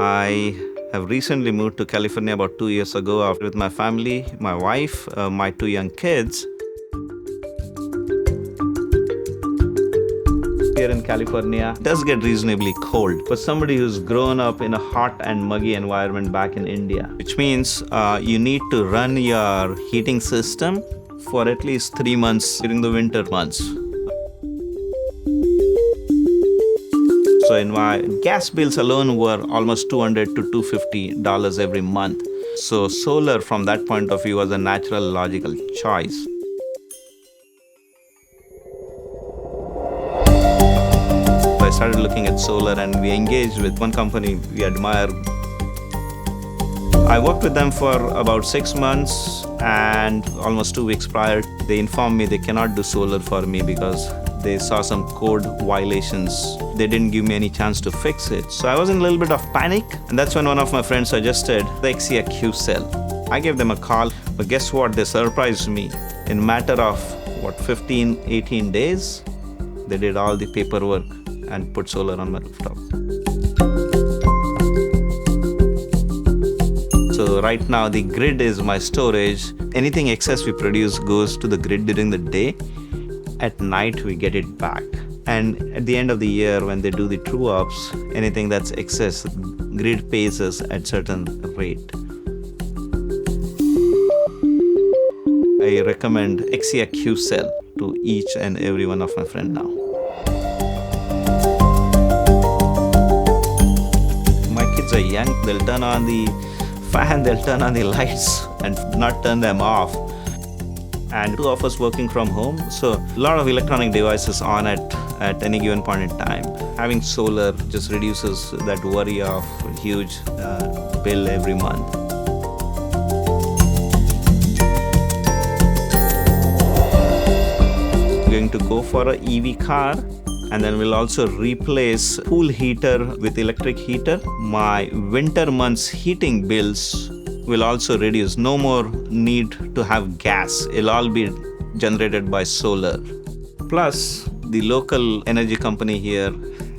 I have recently moved to California about 2 years ago with my family, my wife, my 2 young kids. Here in California, it does get reasonably cold. For somebody who's grown up in a hot and muggy environment back in India, which means you need to run your heating system for at least 3 months during the winter months. So in my gas bills alone were almost $200 to $250 every month. So solar from that point of view was a natural, logical choice. So I started looking at solar and we engaged with one company we admire. I worked with them for about 6 months, and almost 2 weeks prior, they informed me they cannot do solar for me because they saw some code violations. They didn't give me any chance to fix it. So I was in a little bit of panic, and that's when one of my friends suggested the Axia Qcells. I gave them a call, but guess what? They surprised me. In a matter of 15, 18 days, they did all the paperwork and put solar on my rooftop. So right now the grid is my storage. Anything excess we produce goes to the grid during the day. At night we get it back. And at the end of the year when they do the true ups, anything that's excess, grid pays us at certain rate. I recommend Axia Qcells to each and every one of my friends now. My kids are young, they'll turn on the fan, they'll turn on the lights and not turn them off. And 2 of us working from home, so a lot of electronic devices on at any given point in time. Having solar just reduces that worry of a huge bill every month. We're going to go for an EV car, and then we'll also replace pool heater with electric heater. My winter months heating bills will also reduce. No more need to have gas. It'll all be generated by solar. Plus, the local energy company here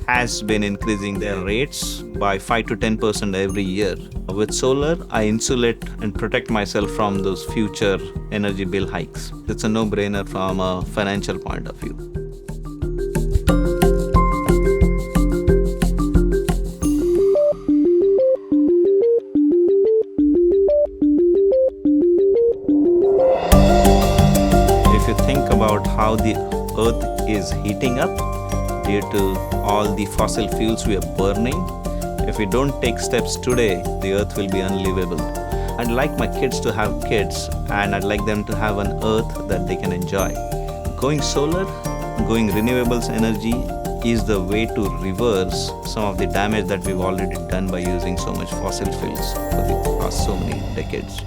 has been increasing their rates by 5 to 10% every year. With solar, I insulate and protect myself from those future energy bill hikes. It's a no-brainer from a financial point of view. If you think about how the earth is heating up due to all the fossil fuels we are burning, if we don't take steps today, the earth will be unlivable. I'd like my kids to have kids, and I'd like them to have an earth that they can enjoy. Going solar, going renewables energy is the way to reverse some of the damage that we've already done by using so much fossil fuels for the past so many decades.